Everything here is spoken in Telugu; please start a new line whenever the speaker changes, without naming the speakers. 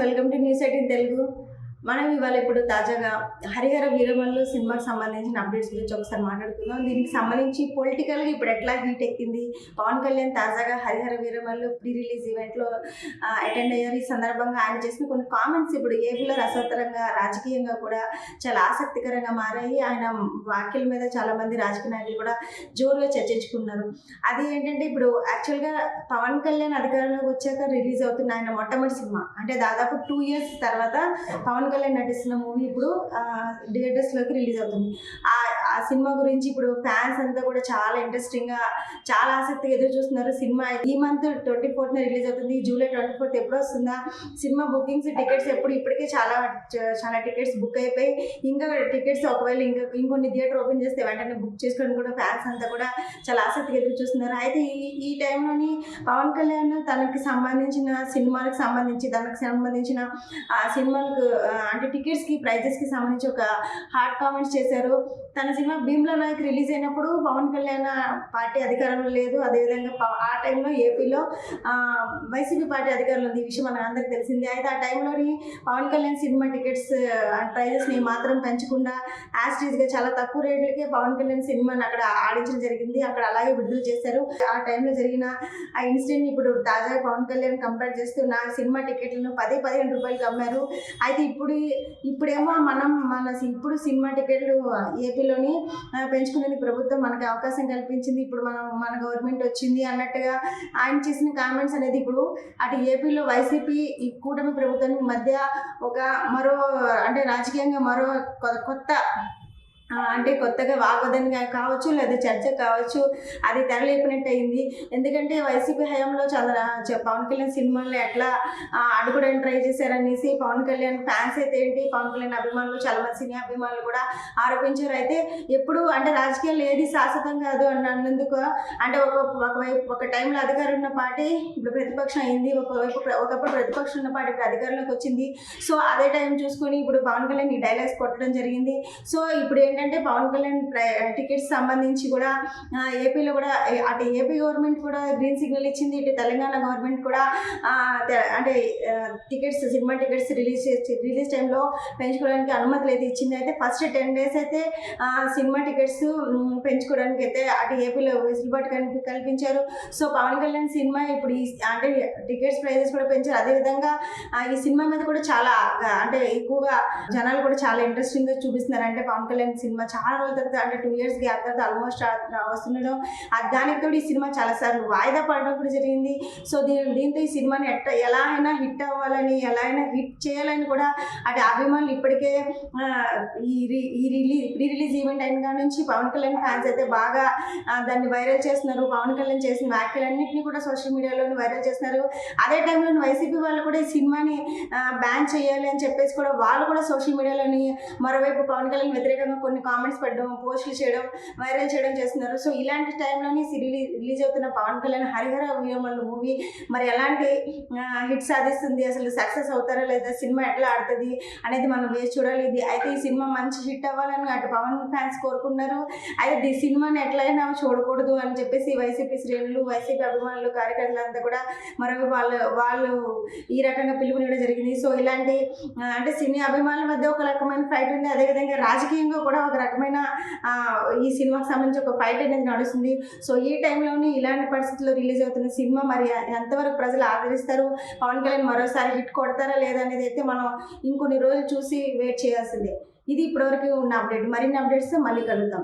Welcome to news 18 Telugu. మనం ఇవాళ ఇప్పుడు తాజాగా హరిహర వీరమల్లు సినిమాకి సంబంధించిన అప్డేట్స్ గురించి ఒకసారి మాట్లాడుకుందాం. దీనికి సంబంధించి పొలిటికల్గా ఇప్పుడు ఎట్లా హీట్ ఎక్కింది, పవన్ కళ్యాణ్ తాజాగా హరిహర వీరమల్లు ప్రీ రిలీజ్ ఈవెంట్లో అటెండ్ అయ్యారు. ఈ సందర్భంగా ఆయన చేసిన కొన్ని కామెంట్స్ ఇప్పుడు ఏపీలో రసవత్తరంగా రాజకీయంగా కూడా చాలా ఆసక్తికరంగా మారాయి. ఆయన వ్యాఖ్యల మీద చాలామంది రాజకీయ నాయకులు కూడా జోరుగా చర్చించుకున్నారు. అది ఏంటంటే ఇప్పుడు యాక్చువల్గా పవన్ కళ్యాణ్ అధికారంలోకి వచ్చాక రిలీజ్ అవుతున్న ఆయన మొట్టమొదటి సినిమా, అంటే దాదాపు 2 years తర్వాత పవన్ కళ్యాణ్ నటిస్తున్న మూవీ ఇప్పుడు థియేటర్స్లోకి రిలీజ్ అవుతుంది. ఆ సినిమా గురించి ఇప్పుడు ఫ్యాన్స్ అంతా కూడా చాలా ఇంట్రెస్టింగ్గా చాలా ఆసక్తిగా ఎదురు చూస్తున్నారు. సినిమా ఈ మంత్ 24th రిలీజ్ అవుతుంది. జూలై 24th ఎప్పుడు వస్తుందా, సినిమా బుకింగ్స్ టికెట్స్ ఎప్పుడు, ఇప్పటికే చాలా టికెట్స్ బుక్ అయిపోయి ఇంకా టికెట్స్ ఒకవేళ ఇంకొన్ని థియేటర్ ఓపెన్ చేస్తే వెంటనే బుక్ చేసుకోవడం కూడా ఫ్యాన్స్ అంతా కూడా చాలా ఆసక్తిగా ఎదురు చూస్తున్నారు. అయితే ఈ టైంలోని పవన్ కళ్యాణ్ తనకి సంబంధించిన సినిమాలకు సంబంధించిన సినిమాలకు అంటే టికెట్స్కి ప్రైజెస్కి సంబంధించి ఒక హాట్ కామెంట్స్ చేశారు. తన సినిమా భీమ్లా నాయక్ రిలీజ్ అయినప్పుడు పవన్ కళ్యాణ్ పార్టీ అధికారంలో లేదు. అదేవిధంగా ఆ టైంలో ఏపీలో వైసీపీ పార్టీ అధికారంలో ఉంది. ఈ విషయం మనకు అందరికీ తెలిసిందే. అయితే ఆ టైంలోని పవన్ కళ్యాణ్ సినిమా టికెట్స్ ప్రైజెస్ని మాత్రం పెంచకుండా యాస్టీజ్గా చాలా తక్కువ రేట్లకే పవన్ కళ్యాణ్ సినిమాని అక్కడ ఆడించడం జరిగింది. అక్కడ అలాగే విడుదల చేశారు. ఆ టైంలో జరిగిన ఆ ఇన్సిడెంట్ ఇప్పుడు తాజాగా పవన్ కళ్యాణ్ కంపేర్ చేస్తూ నా సినిమా టికెట్లను 10-15 రూపాయలకి అమ్మారు. అయితే ఇప్పుడేమో ఇప్పుడు సినిమా టికెట్లు ఏపీలోని పెంచుకునేందుకు ప్రభుత్వం మనకి అవకాశం కల్పించింది. ఇప్పుడు మన గవర్నమెంట్ వచ్చింది అన్నట్టుగా ఆయన చేసిన కామెంట్స్ అనేది ఇప్పుడు అటు ఏపీలో వైసీపీ ఈ కూటమి ప్రభుత్వానికి మధ్య అంటే రాజకీయంగా మరో కొత్త అంటే కొత్తగా వాగ్వాదంగా కావచ్చు, లేదా చర్చ కావచ్చు, అది తెరలేపినట్టు అయింది. ఎందుకంటే వైసీపీ హయాంలో పవన్ కళ్యాణ్ సినిమాల్లో ఎట్లా అడుగుడానికి ట్రై చేశారనేసి పవన్ కళ్యాణ్ ఫ్యాన్స్ అయితే ఏంటి, పవన్ కళ్యాణ్ అభిమానులు, చాలా మంది సినీ అభిమానులు కూడా ఆరోపించారు. అయితే ఎప్పుడు అంటే రాజకీయాలు ఏది శాశ్వతం కాదు అన్నందుకు, అంటే ఒక టైంలో అధికారం ఉన్న పార్టీ ఇప్పుడు ప్రతిపక్షం అయింది, ఒకప్పుడు ప్రతిపక్షం ఉన్న పార్టీ ఇప్పుడు అధికారంలోకి వచ్చింది. సో అదే టైం చూసుకొని ఇప్పుడు పవన్ కళ్యాణ్ ఈ డైలాగ్స్ కొట్టడం జరిగింది. సో ఇప్పుడు ఏంటంటే పవన్ కళ్యాణ్ టికెట్స్ సంబంధించి కూడా ఏపీలో కూడా అటు ఏపీ గవర్నమెంట్ కూడా గ్రీన్ సిగ్నల్ ఇచ్చింది, ఇటు తెలంగాణ గవర్నమెంట్ కూడా అంటే సినిమా టికెట్స్ రిలీజ్ టైంలో పెంచుకోవడానికి అనుమతులు అయితే ఇచ్చింది. అయితే ఫస్ట్ 10 days అయితే సినిమా టికెట్స్ పెంచుకోవడానికి అయితే అటు ఏపీలో వెసులుబాటు కల్పించారు. సో పవన్ కళ్యాణ్ సినిమా ఇప్పుడు అంటే టికెట్స్ ప్రైజెస్ కూడా పెంచారు. అదేవిధంగా ఈ సినిమా మీద కూడా చాలా అంటే ఎక్కువగా జనాలు కూడా చాలా ఇంట్రెస్టింగ్గా చూపిస్తున్నారు. అంటే పవన్ కళ్యాణ్ సినిమా చాలా రోజుల తర్వాత, అంటే 2 years గ్యాప్ తర్వాత ఆల్మోస్ట్ వస్తుండడం, దానికి కూడా ఈ సినిమా చాలాసార్లు వాయిదా పడడం కూడా జరిగింది. సో దీంతో ఈ సినిమాని ఎలా అయినా హిట్ అవ్వాలని, ఎలా అయినా హిట్ చేయాలని కూడా అటు అభిమానులు ఇప్పటికే ప్రీ రిలీజ్ ఈవెంట్ అయిన కాడ నుంచి పవన్ కళ్యాణ్ ఫ్యాన్స్ అయితే బాగా దాన్ని వైరల్ చేస్తున్నారు. పవన్ కళ్యాణ్ చేసిన వ్యాఖ్యలన్నింటినీ కూడా సోషల్ మీడియాలోని వైరల్ చేస్తున్నారు. అదే టైంలో వైసీపీ వాళ్ళు కూడా ఈ సినిమాని బ్యాన్ చేయాలి అని చెప్పేసి కూడా వాళ్ళు కూడా సోషల్ మీడియాలోని మరోవైపు పవన్ కళ్యాణ్ వ్యతిరేకంగా కొన్ని కామెంట్స్ పెట్టడం, పోస్టులు చేయడం, వైరల్ చేయడం చేస్తున్నారు. సో ఇలాంటి టైంలోని రిలీజ్ అవుతున్న పవన్ కళ్యాణ్ హరిహర వీరమల్లు మూవీ మరి ఎలాంటి హిట్ సాధిస్తుంది, అసలు సక్సెస్ అవుతారా లేదా, సినిమా ఎట్లా ఆడుతుంది అనేది మనం వేసి చూడాలి. అయితే ఈ సినిమా మంచి హిట్ అవ్వాలని అటు పవన్ ఫ్యాన్స్ కోరుకున్నారు. అయితే ఈ సినిమాని ఎట్లయినా చూడకూడదు అని చెప్పేసి వైసీపీ శ్రేణులు, వైసీపీ అభిమానులు, కార్యకర్తలంతా కూడా మరొక వాళ్ళు ఈ రకంగా పిలుపునివ్వడం జరిగింది. సో ఇలాంటి అంటే సినీ అభిమానుల మధ్య ఒక రకమైన ఫైట్ ఉంది. అదేవిధంగా రాజకీయంగా కూడా ఒక రకమైన ఈ సినిమాకి సంబంధించి ఒక ఫైట్ అనేది నడుస్తుంది. సో ఈ టైంలోని ఇలాంటి పరిస్థితుల్లో రిలీజ్ అవుతున్న సినిమా మరి ఎంతవరకు ప్రజలు ఆదరిస్తారు, పవన్ కళ్యాణ్ మరోసారి హిట్ కొడతారా లేదా అనేది అయితే మనం ఇంకొన్ని రోజులు చూసి వెయిట్ చేయాల్సిందే. ఇది ఇప్పటివరకు ఉన్న అప్డేట్. మరిన్ని అప్డేట్స్ మళ్ళీ కలుద్దాం.